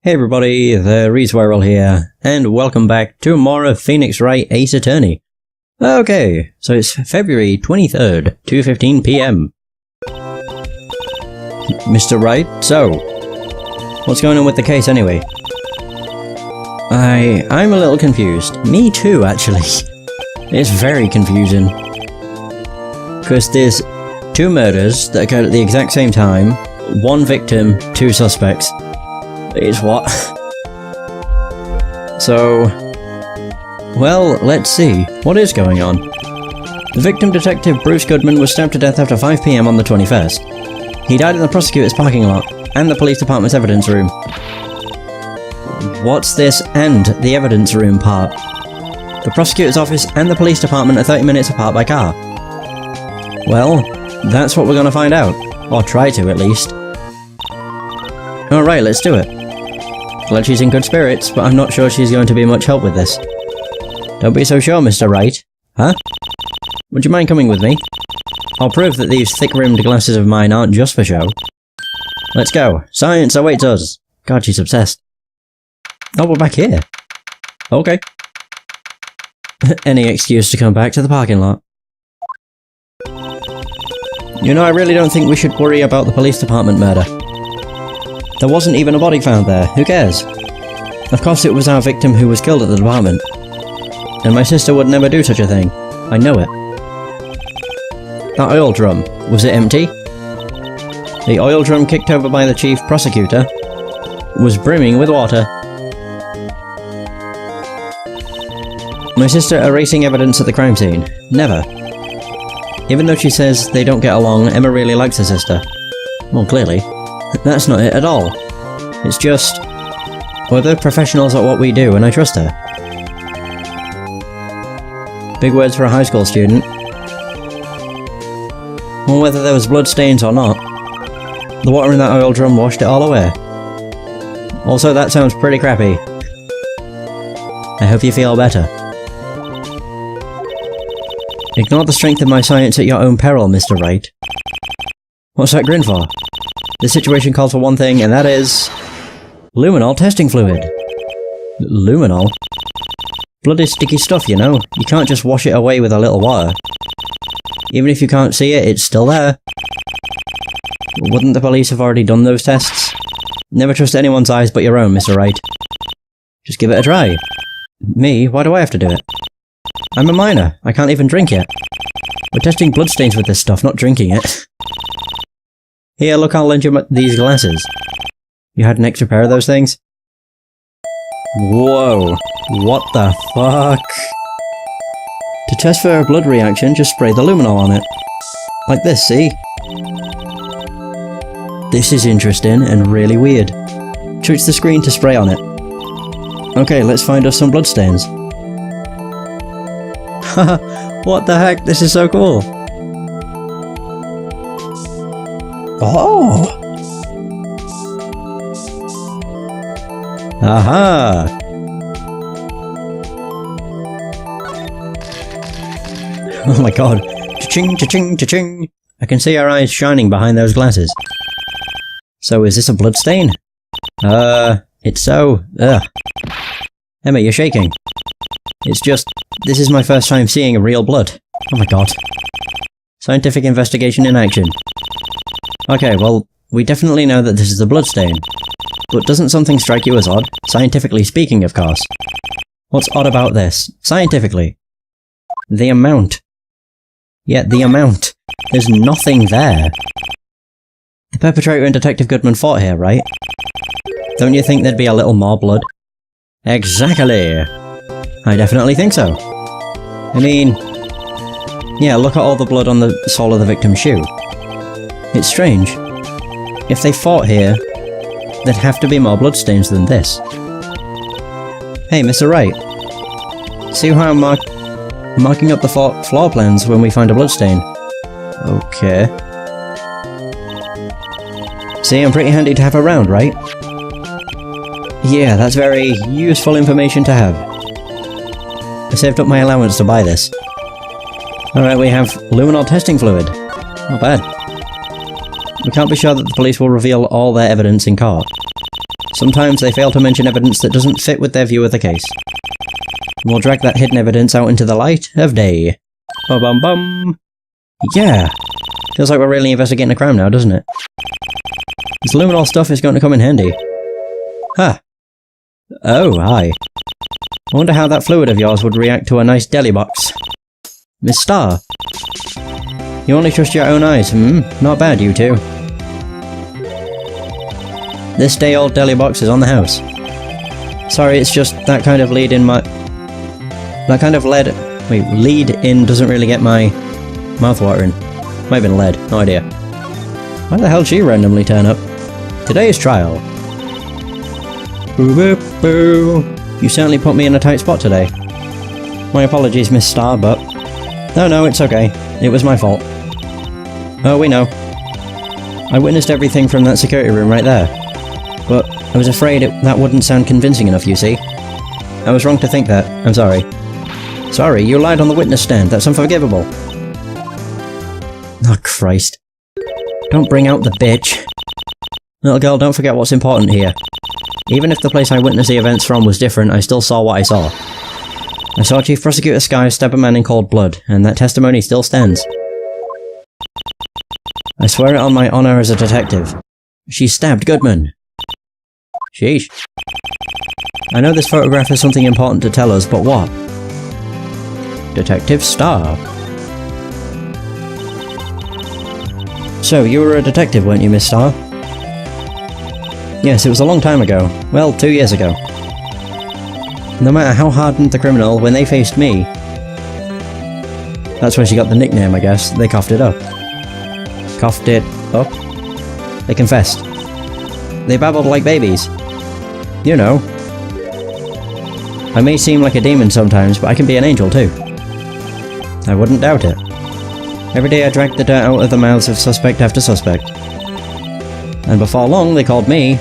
Hey everybody, the Reeswirl here, and welcome back to more of Phoenix Wright Ace Attorney. Okay, so it's February 23rd, 2:15 PM. Mr. Wright, so, what's going on with the case anyway? I'm a little confused. Me too, actually. It's very confusing. Because there's two murders that occurred at the exact same time, one victim, two suspects. It's what? So, well, let's see. What is going on? The victim, Detective Bruce Goodman, was stabbed to death after 5 PM on the 21st. He died in the prosecutor's parking lot and the police department's evidence room. What's this and the evidence room part? The prosecutor's office and the police department are 30 minutes apart by car. Well, that's what we're gonna find out. Or try to, at least. Alright, let's do it. Glad she's in good spirits, but I'm not sure she's going to be much help with this. Don't be so sure, Mr. Wright. Huh? Would you mind coming with me? I'll prove that these thick-rimmed glasses of mine aren't just for show. Let's go. Science awaits us. God, she's obsessed. Oh, we're back here. Okay. Any excuse to come back to the parking lot. You know, I really don't think we should worry about the police department murder. There wasn't even a body found there, who cares? Of course it was our victim who was killed at the department. And my sister would never do such a thing. I know it. That oil drum, was it empty? The oil drum kicked over by the chief prosecutor was brimming with water. My sister erasing evidence at the crime scene. Never. Even though she says they don't get along, Emma really likes her sister. Well, clearly. That's not it at all. It's just, we're the professionals at what we do, and I trust her. Big words for a high school student. Well, whether there was blood stains or not, the water in that oil drum washed it all away. Also, that sounds pretty crappy. I hope you feel better. Ignore the strength of my science at your own peril, Mr. Wright. What's that grin for? The situation calls for one thing, and that is... luminol testing fluid. Luminol? Blood is sticky stuff, you know. You can't just wash it away with a little water. Even if you can't see it, it's still there. Wouldn't the police have already done those tests? Never trust anyone's eyes but your own, Mr. Wright. Just give it a try. Me? Why do I have to do it? I'm a minor. I can't even drink yet. We're testing bloodstains with this stuff, not drinking it. Here, look, I'll lend you these glasses. You had an extra pair of those things? Whoa. What the fuck? To test for a blood reaction, just spray the luminol on it. Like this, see? This is interesting and really weird. Touch the screen to spray on it. Okay, let's find us some bloodstains. Haha, what the heck? This is so cool. Oh! Aha! Oh my god. Cha-ching, cha-ching, cha-ching! I can see our eyes shining behind those glasses. So is this a bloodstain? It's so... ugh. Emma, you're shaking. It's just... this is my first time seeing a real blood. Oh my god. Scientific investigation in action. Okay, well, we definitely know that this is a bloodstain. But doesn't something strike you as odd? Scientifically speaking, of course. What's odd about this? Scientifically? The amount. Yeah, the amount. There's nothing there. The perpetrator and Detective Goodman fought here, right? Don't you think there'd be a little more blood? Exactly! I definitely think so. I mean... yeah, look at all the blood on the sole of the victim's shoe. It's strange. If they fought here, there'd have to be more bloodstains than this. Hey, Mr. Wright. See how I'm marking up the floor plans when we find a bloodstain? Okay. See, I'm pretty handy to have around, right? Yeah, that's very useful information to have. I saved up my allowance to buy this. Alright, we have luminol testing fluid. Not bad. We can't be sure that the police will reveal all their evidence in court. Sometimes they fail to mention evidence that doesn't fit with their view of the case. And we'll drag that hidden evidence out into the light of day. Ba-bum-bum! Yeah! Feels like we're really investigating a crime now, doesn't it? This luminol stuff is going to come in handy. Huh. Oh, hi. I wonder how that fluid of yours would react to a nice deli box. Miss Starr. You only trust your own eyes, Not bad, you two. This day-old deli box is on the house. Sorry, it's just that kind of lead in my... That kind of lead in doesn't really get my mouth watering. Might have been lead, no idea. Why the hell did she randomly turn up? Today's trial. Boo boo boo. You certainly put me in a tight spot today. My apologies, Miss Starr, but... No, it's okay. It was my fault. Oh, we know. I witnessed everything from that security room right there. But I was afraid that wouldn't sound convincing enough, you see. I was wrong to think that. I'm sorry. Sorry, you lied on the witness stand. That's unforgivable. Oh, Christ. Don't bring out the bitch. Little girl, don't forget what's important here. Even if the place I witnessed the events from was different, I still saw what I saw. I saw Chief Prosecutor Sky stab a man in cold blood, and that testimony still stands. I swear it on my honor as a detective. She stabbed Goodman. Sheesh. I know this photograph has something important to tell us, but what? Detective Starr. So, you were a detective, weren't you, Miss Starr? Yes, it was a long time ago. Well, 2 years ago. No matter how hardened the criminal, when they faced me... That's where she got the nickname, I guess. They coughed it up. Coughed it up? They confessed. They babbled like babies. You know. I may seem like a demon sometimes, but I can be an angel too. I wouldn't doubt it. Every day I dragged the dirt out of the mouths of suspect after suspect. And before long, they called me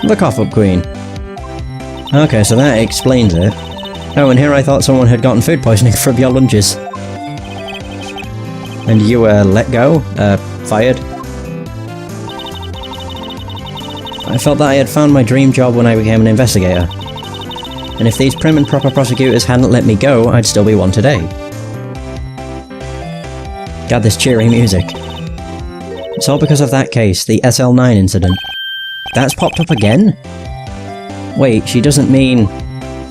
the Cough-Up Queen. Okay, so that explains it. Oh, and here I thought someone had gotten food poisoning from your lunches. And you were let go? Fired? I felt that I had found my dream job when I became an investigator. And if these prim and proper prosecutors hadn't let me go, I'd still be one today. God, this cheery music. It's all because of that case, the SL9 incident. That's popped up again? Wait, she doesn't mean...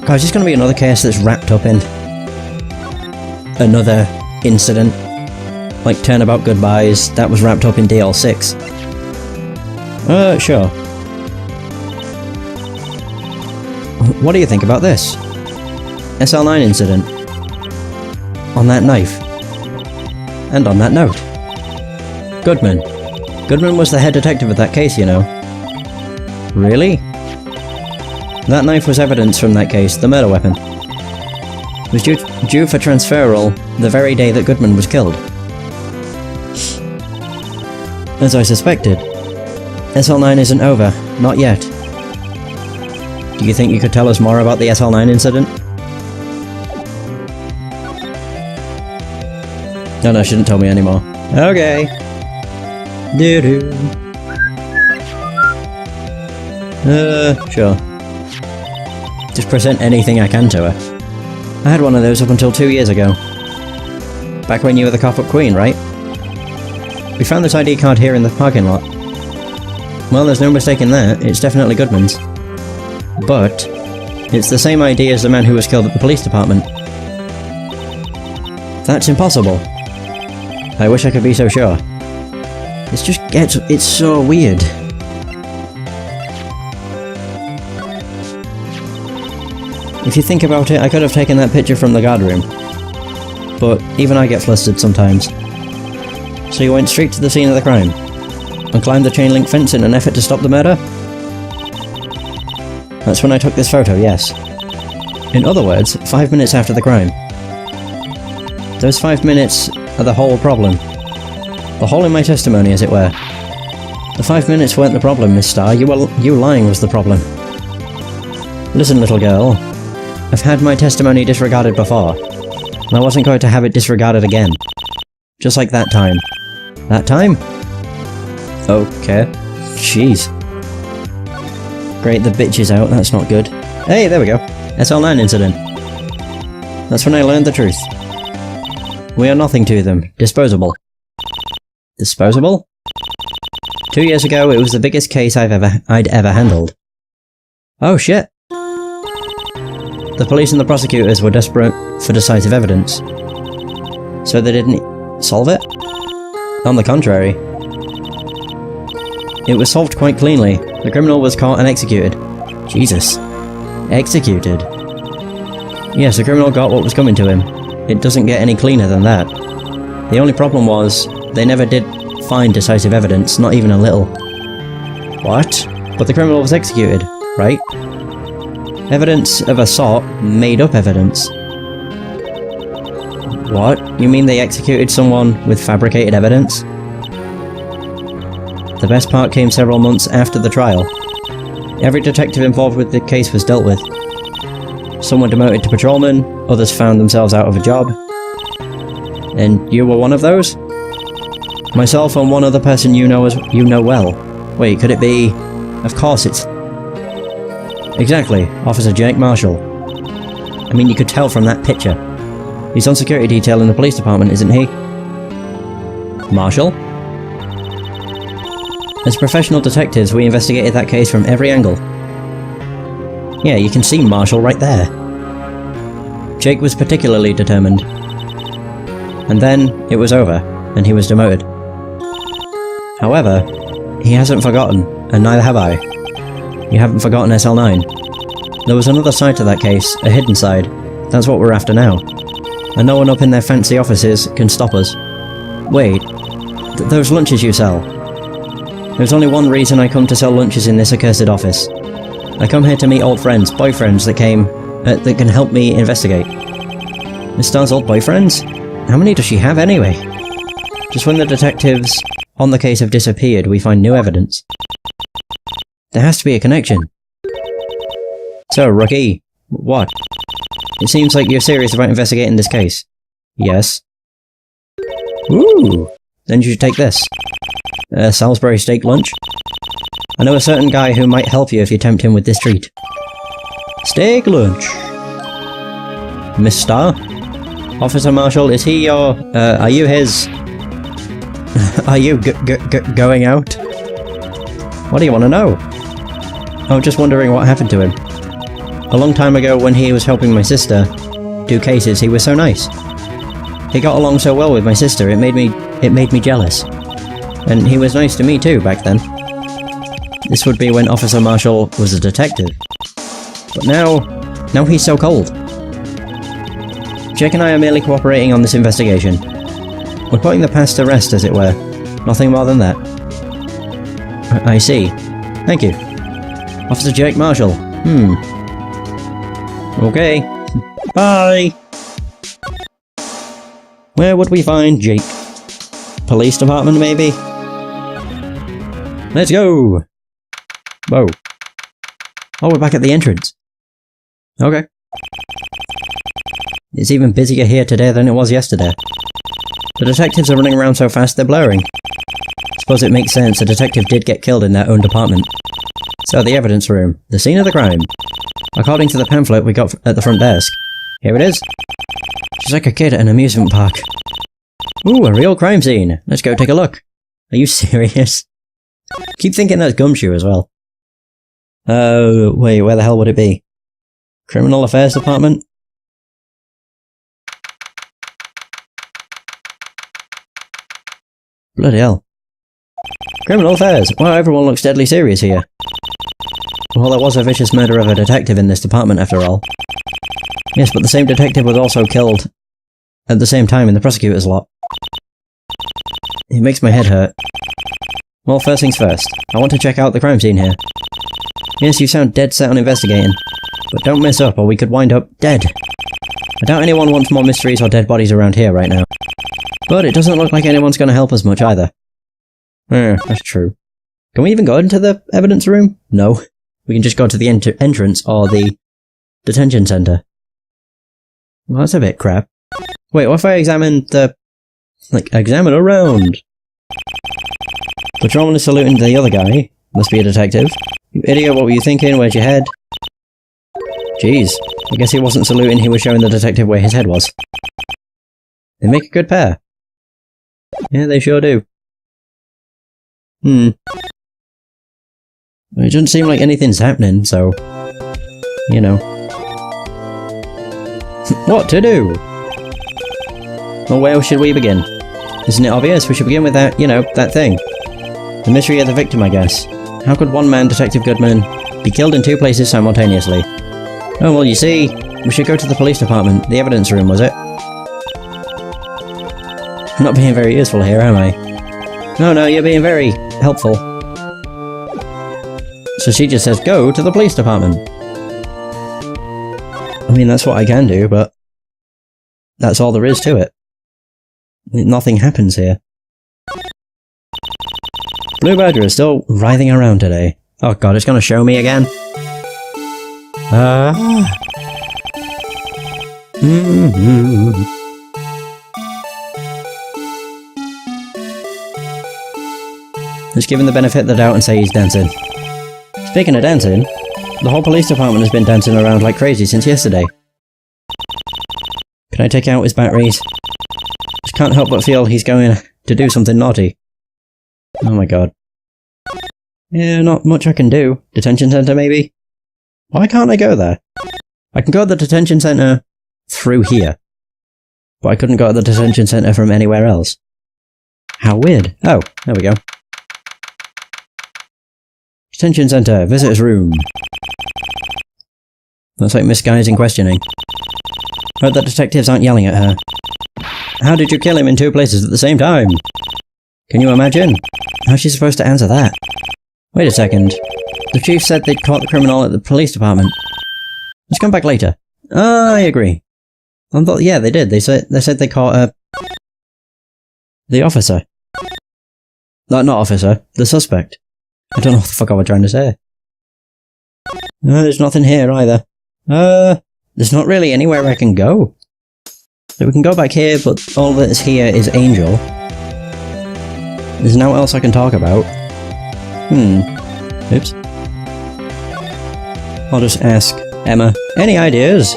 God, is this going to be another case that's wrapped up in... another incident? Like Turnabout Goodbyes, that was wrapped up in DL6. Sure. What do you think about this? SL9 incident. On that knife. And on that note. Goodman. Goodman was the head detective of that case, you know. Really? That knife was evidence from that case, the murder weapon. It was due for transferal the very day that Goodman was killed. As I suspected. SL9 isn't over. Not yet. Do you think you could tell us more about the SL9 incident? No, shouldn't tell me anymore. Okay. Doo-doo. Sure. Just present anything I can to her. I had one of those up until 2 years ago. Back when you were the Cough-Up Queen, right? We found this ID card here in the parking lot. Well, there's no mistaking that. It's definitely Goodman's. But it's the same ID as the man who was killed at the police department. That's impossible. I wish I could be so sure. It's so weird. If you think about it, I could have taken that picture from the guard room. But even I get flustered sometimes. So you went straight to the scene of the crime? And climbed the chain link fence in an effort to stop the murder? That's when I took this photo, yes. In other words, 5 minutes after the crime. Those 5 minutes are the whole problem. The hole in my testimony, as it were. The 5 minutes weren't the problem, Miss Starr. You lying was the problem. Listen, little girl. I've had my testimony disregarded before. And I wasn't going to have it disregarded again. Just like that time. That time? Okay. Jeez. Great, the bitch is out, that's not good. Hey, there we go. SL9 incident. That's when I learned the truth. We are nothing to them. Disposable. Disposable? 2 years ago, it was the biggest case I'd ever handled. Oh shit! The police and the prosecutors were desperate for decisive evidence. So they didn't solve it? On the contrary. It was solved quite cleanly. The criminal was caught and executed. Jesus. Executed? Yes, the criminal got what was coming to him. It doesn't get any cleaner than that. The only problem was, they never did find decisive evidence, not even a little. What? But the criminal was executed, right? Evidence of assault, made up evidence. What? You mean they executed someone with fabricated evidence? The best part came several months after the trial. Every detective involved with the case was dealt with. Some were demoted to patrolman, others found themselves out of a job. And you were one of those? Myself and one other person you know well. Wait, could it be... Of course it's... Exactly, Officer Jake Marshall. I mean, you could tell from that picture. He's on security detail in the police department, isn't he? Marshall? As professional detectives, we investigated that case from every angle. Yeah, you can see Marshall right there. Jake was particularly determined. And then, it was over, and he was demoted. However, he hasn't forgotten, and neither have I. You haven't forgotten SL9. There was another side to that case, a hidden side. That's what we're after now. And no one up in their fancy offices can stop us. Wait, those lunches you sell. There's only one reason I come to sell lunches in this accursed office. I come here to meet old friends, boyfriends that can help me investigate. Miss Star's old boyfriends? How many does she have anyway? Just when the detectives on the case have disappeared, we find new evidence. There has to be a connection. So, Rookie, what? It seems like you're serious about investigating this case. Yes. Ooh! Then you should take this. Salisbury steak lunch? I know a certain guy who might help you if you tempt him with this treat. Steak lunch! Miss Starr? Officer Marshall, is he your... are you his... Are you going out? What do you want to know? I'm just wondering what happened to him. A long time ago when he was helping my sister do cases, he was so nice. He got along so well with my sister, it made me jealous. And he was nice to me too back then. This would be when Officer Marshall was a detective. But now he's so cold. Jake and I are merely cooperating on this investigation. We're putting the past to rest, as it were. Nothing more than that. I see. Thank you. Officer Jake Marshall. Okay. Bye! Where would we find Jake? Police department, maybe? Let's go! Whoa. Oh, we're back at the entrance. Okay. It's even busier here today than it was yesterday. The detectives are running around so fast they're blurring. Suppose it makes sense, a detective did get killed in their own department. So, the evidence room. The scene of the crime. According to the pamphlet we got at the front desk. Here it is. She's like a kid at an amusement park. Ooh, a real crime scene. Let's go take a look. Are you serious? Keep thinking that's Gumshoe as well. Wait, where the hell would it be? Criminal Affairs Department? Bloody hell. Criminal Affairs! Wow, everyone looks deadly serious here. Well, there was a vicious murder of a detective in this department after all. Yes, but the same detective was also killed at the same time in the prosecutor's lot. It makes my head hurt. Well, first things first. I want to check out the crime scene here. Yes, you sound dead set on investigating. But don't mess up or we could wind up dead. I doubt anyone wants more mysteries or dead bodies around here right now. But it doesn't look like anyone's going to help us much either. That's true. Can we even go into the evidence room? No. We can just go to the entrance or the detention center. Well, that's a bit crap. Wait, what if I examine the... examine around? Patrolman is saluting the other guy. Must be a detective. You idiot, what were you thinking? Where'd your head? Jeez, I guess he wasn't saluting, he was showing the detective where his head was. They make a good pair. Yeah, they sure do. It doesn't seem like anything's happening, so... you know. What to do? Well, where should we begin? Isn't it obvious? We should begin with that, you know, that thing. The mystery of the victim, I guess. How could one man, Detective Goodman, be killed in two places simultaneously? Oh, well, you see, we should go to the police department. The evidence room, was it? I'm not being very useful here, am I? No, you're being very helpful. So she just says, go to the police department. I mean, that's what I can do, but that's all there is to it. Nothing happens here. Blue Badger is still writhing around today. Oh god, it's gonna show me again? Let's give him the benefit of the doubt and say he's dancing. Speaking of dancing, the whole police department has been dancing around like crazy since yesterday. Can I take out his batteries? Just can't help but feel he's going to do something naughty. Oh my god. Yeah, not much I can do. Detention centre, maybe? Why can't I go there? I can go to the detention centre through here. But I couldn't go to the detention centre from anywhere else. How weird. Oh, there we go. Detention centre, visitor's room. Looks like misguiding questioning. Heard that detectives aren't yelling at her. How did you kill him in two places at the same time? Can you imagine? How's she supposed to answer that? Wait a second. The chief said they'd caught the criminal at the police department. Let's come back later. I agree. I thought, yeah, they did. They said they caught the officer. No, not officer. The suspect. I don't know what the fuck I was trying to say. No, there's nothing here either. There's not really anywhere I can go. So we can go back here, but all that's here is Angel. There's no else I can talk about. Oops. I'll just ask Emma, any ideas?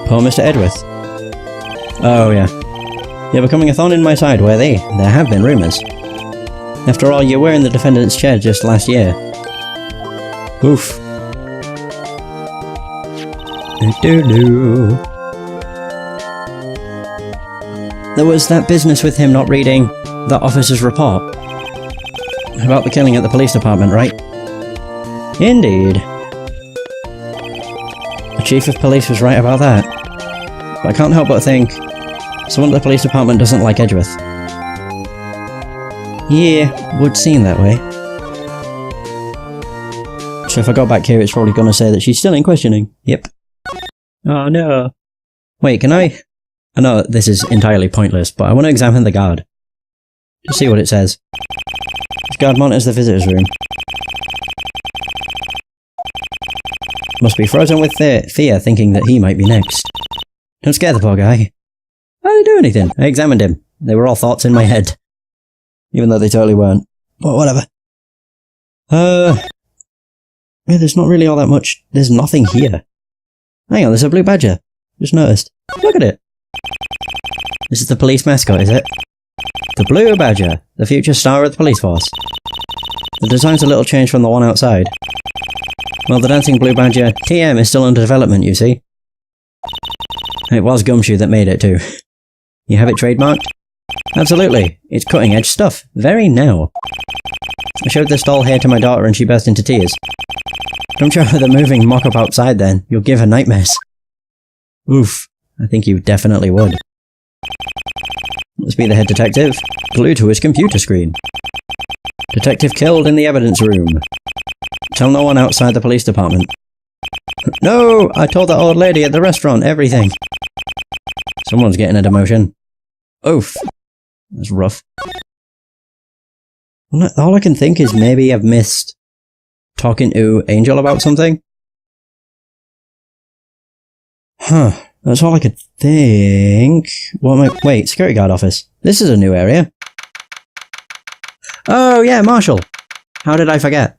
Poor Mr. Edgeworth. Oh yeah. You're becoming a thorn in my side, worthy. There have been rumours. After all, you were in the defendant's chair just last year. Oof. There was that business with him not reading the officer's report. About the killing at the police department, right? Indeed. The chief of police was right about that. But I can't help but think someone at the police department doesn't like Edgeworth. Yeah, would seem that way. So if I go back here, it's probably going to say that she's still in questioning. Yep. Oh no. Wait, can I know this is entirely pointless, but I want to examine the guard. Just see what it says. This guard monitors the visitor's room. Must be frozen with fear, thinking that he might be next. Don't scare the poor guy. I didn't do anything. I examined him. They were all thoughts in my head. Even though they totally weren't. But whatever. Yeah, there's not really all that much. There's nothing here. Hang on, there's a blue badger. Just noticed. Look at it. This is the police mascot, is it? The blue badger, the future star of the police force. The design's a little changed from the one outside. Well, the dancing blue badger TM is still under development, you see. It was Gumshoe that made it too. You have it trademarked? Absolutely. It's cutting edge stuff. Very now. I showed this doll here to my daughter and she burst into tears. Don't show her the moving mock-up outside then. You'll give her nightmares. Oof. I think you definitely would. Must be the head detective. Glued to his computer screen. Detective killed in the evidence room. Tell no one outside the police department. No! I told that old lady at the restaurant everything. Someone's getting a demotion. Oof. That's rough. All I can think is maybe I've missed talking to Angel about something. Huh. That's all I could think. What am I— wait, security guard office. This is a new area. Oh yeah, Marshall! How did I forget?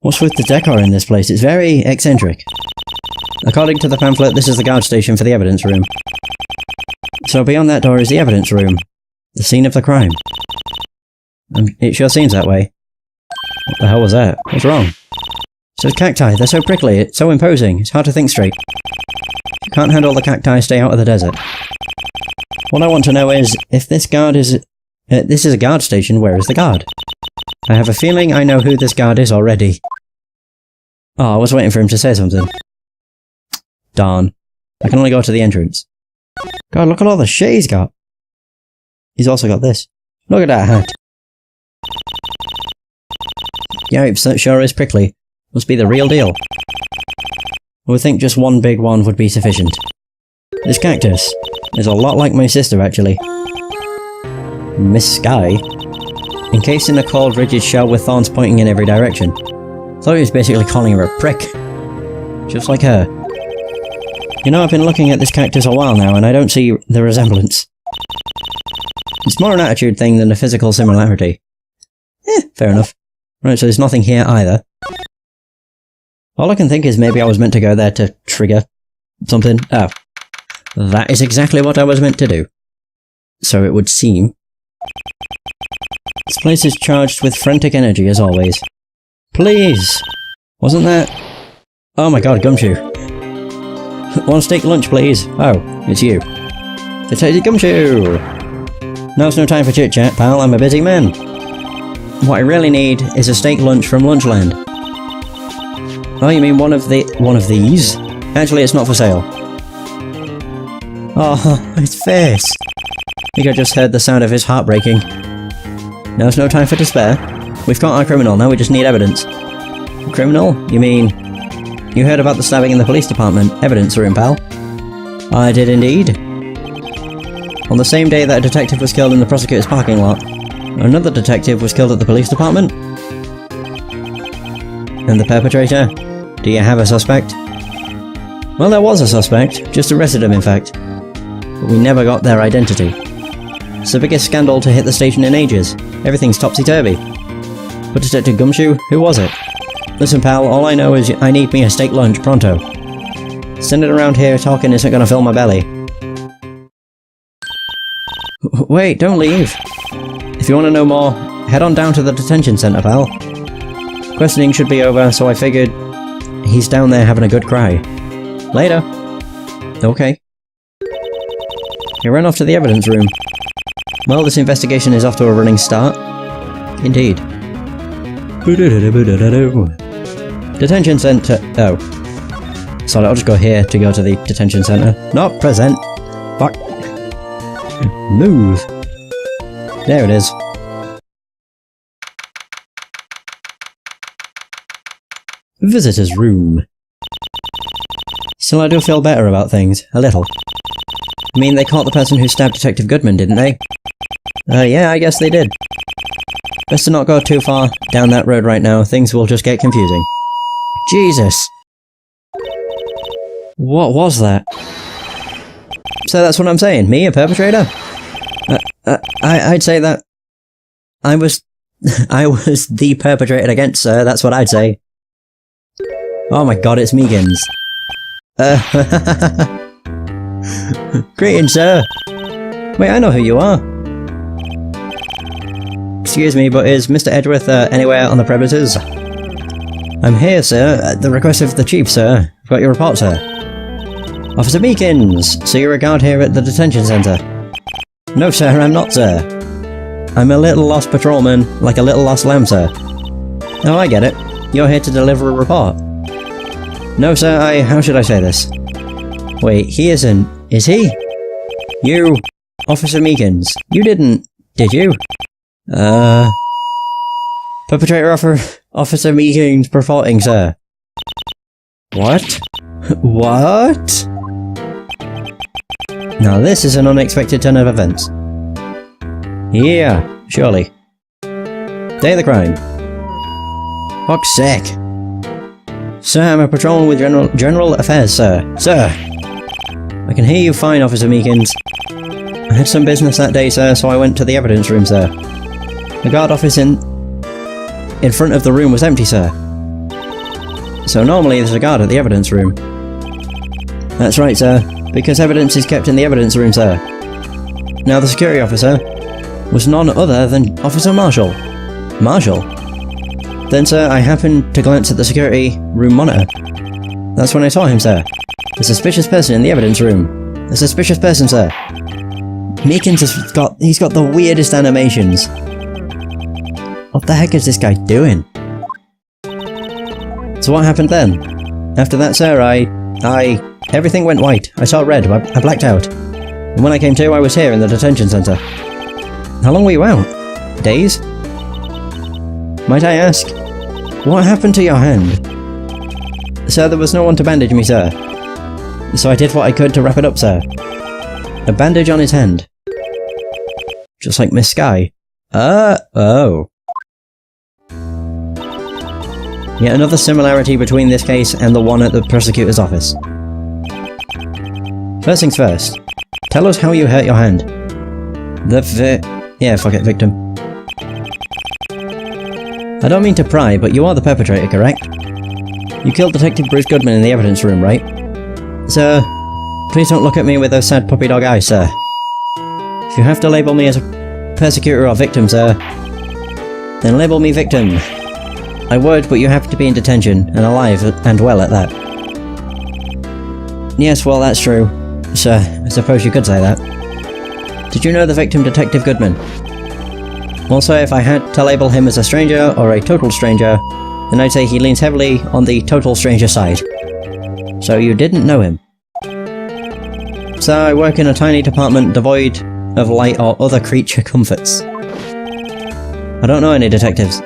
What's with the decor in this place? It's very eccentric. According to the pamphlet, this is the guard station for the evidence room. So beyond that door is the evidence room. The scene of the crime. It sure seems that way. What the hell was that? What's wrong? So cacti, they're so prickly, it's so imposing, it's hard to think straight. If you can't handle the cacti, stay out of the desert. What I want to know is, if this guard is... this is a guard station, where is the guard? I have a feeling I know who this guard is already. Oh, I was waiting for him to say something. Darn. I can only go to the entrance. God, look at all the shit he's got. He's also got this. Look at that hat. Yeah, it sure is prickly. Must be the real deal. I would think just one big one would be sufficient. This cactus is a lot like my sister, actually. Miss Sky? Encased in a cold, rigid shell with thorns pointing in every direction. Thought he was basically calling her a prick. Just like her. You know, I've been looking at this cactus a while now, and I don't see the resemblance. It's more an attitude thing than a physical similarity. Fair enough. Right, so there's nothing here either. All I can think is maybe I was meant to go there to trigger something. Oh. That is exactly what I was meant to do. So it would seem. This place is charged with frantic energy as always. Please! Wasn't that... Oh my god, Gumshoe. One steak lunch, please. Oh, it's you. Detective Gumshoe! Now's no time for chit-chat, pal. I'm a busy man. What I really need is a steak lunch from Lunchland. Oh, you mean one of these? Actually, it's not for sale. Oh, his face. I think I just heard the sound of his heart breaking. Now's no time for despair. We've caught our criminal, now we just need evidence. Criminal? You mean... You heard about the stabbing in the police department. Evidence room, pal. I did indeed. On the same day that a detective was killed in the prosecutor's parking lot, another detective was killed at the police department? And the perpetrator? Do you have a suspect? Well, there was a suspect. Just arrested him, in fact. But we never got their identity. It's the biggest scandal to hit the station in ages. Everything's topsy-turvy. But Detective Gumshoe, who was it? Listen, pal, all I know is I need me a steak lunch pronto. Standing around here talking isn't gonna fill my belly. Wait, don't leave. If you want to know more, head on down to the detention centre, pal. Questioning should be over, so I figured he's down there having a good cry. Later. Okay. He ran off to the evidence room. Well, this investigation is off to a running start. Indeed. Detention centre. Oh. Sorry, I'll just go here to go to the detention centre. Not present. Fuck. Move. There it is. Visitor's room. Still, I do feel better about things. A little. I mean, they caught the person who stabbed Detective Goodman, didn't they? Yeah, I guess they did. Best to not go too far down that road right now. Things will just get confusing. Jesus! What was that? So that's what I'm saying. Me, a perpetrator? I'd say that... I was the perpetrator against, sir. That's what I'd say. Oh my god, it's Meegans. Greetings, sir. Wait, I know who you are. Excuse me, but is Mr. Edgeworth anywhere on the premises? I'm here, sir, at the request of the chief, sir. I've got your report, sir. Officer Meekins, so you're a guard here at the detention centre? No, sir, I'm not, sir. I'm a little lost patrolman, like a little lost lamb, sir. Oh, I get it. You're here to deliver a report. No, sir, how should I say this? Wait, he isn't... Is he? You, Officer Meekins, you didn't... Did you? Perpetrator Officer Meekins reporting, sir. What? What? Now this is an unexpected turn of events. Yeah, surely. Day of the crime. Fuck's sake. Sir, I'm a patrolman with General Affairs, sir. Sir! I can hear you fine, Officer Meekins. had some business that day, sir, so I went to the evidence room, sir. The guard office in front of the room was empty, sir. So normally there's a guard at the evidence room. That's right, sir, because evidence is kept in the evidence room, sir. Now the security officer was none other than Officer Marshall. Marshall? Then, sir, I happened to glance at the security room monitor. That's when I saw him, sir. A suspicious person in the evidence room. A suspicious person, sir. Meekins he's got the weirdest animations. What the heck is this guy doing? So what happened then? After that, sir, everything went white. I saw red. I blacked out. And when I came to, I was here in the detention center. How long were you out? Days? Might I ask, what happened to your hand? Sir, there was no one to bandage me, sir. So I did what I could to wrap it up, sir. A bandage on his hand. Just like Miss Sky. Oh. Yet another similarity between this case and the one at the prosecutor's office. First things first. Tell us how you hurt your hand. Yeah, fuck it, victim. I don't mean to pry, but you are the perpetrator, correct? You killed Detective Bruce Goodman in the evidence room, right? Sir, please don't look at me with those sad puppy dog eyes, sir. If you have to label me as a persecutor or victim, sir, then label me victim. I would, but you have to be in detention, and alive and well at that. Yes, well, that's true. Sir, I suppose you could say that. Did you know the victim, Detective Goodman? Also, if I had to label him as a stranger or a total stranger, then I'd say he leans heavily on the total stranger side. So you didn't know him. So I work in a tiny department devoid of light or other creature comforts. I don't know any detectives.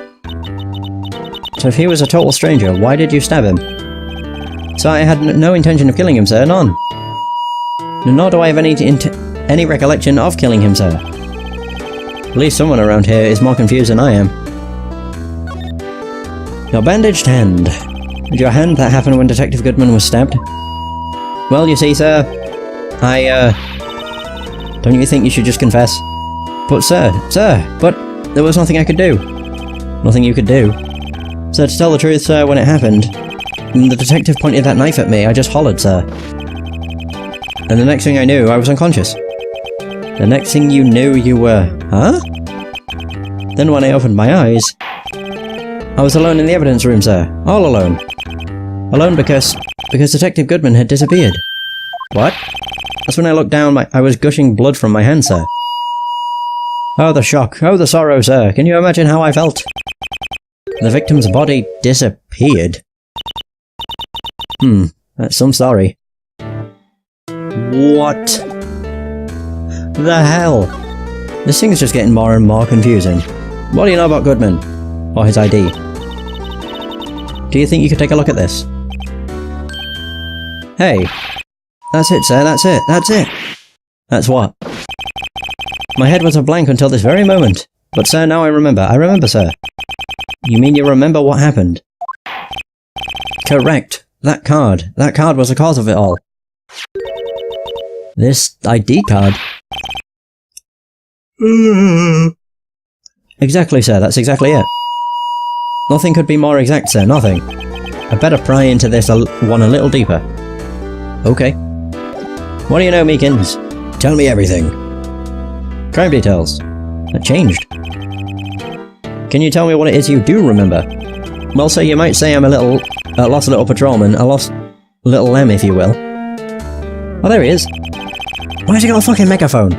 So if he was a total stranger, why did you stab him? So I had no intention of killing him, sir, none. Nor do I have any recollection of killing him, sir. At least someone around here is more confused than I am. Your bandaged hand. And your hand that happened when Detective Goodman was stabbed? Well, you see, sir, don't you think you should just confess? But sir, but there was nothing I could do. Nothing you could do. So to tell the truth, sir, when it happened, and the detective pointed that knife at me, I just hollered, sir. And the next thing I knew, I was unconscious. The next thing you knew, you were... Huh? Then when I opened my eyes, I was alone in the evidence room, sir. All alone. Alone because Detective Goodman had disappeared. What? That's when I looked down, I was gushing blood from my hand, sir. Oh, the shock. Oh, the sorrow, sir. Can you imagine how I felt? The victim's body disappeared. That's some story. What the hell? This thing's just getting more and more confusing. What do you know about Goodman? Or his ID? Do you think you could take a look at this? Hey. That's it, sir, that's it, that's it! That's what? My head was a blank until this very moment. But sir, now I remember, sir. You mean you remember what happened? Correct. That card was the cause of it all. This ID card? Exactly, sir, that's exactly it. Nothing could be more exact, sir, nothing. I better pry into this one a little deeper. Okay. What do you know, Meekins? Tell me everything. Crime details. That changed. Can you tell me what it is you do remember? Well, sir, you might say I'm a lost little patrolman, a lost little lamb, if you will. Oh, there he is. Why has he got a fucking megaphone?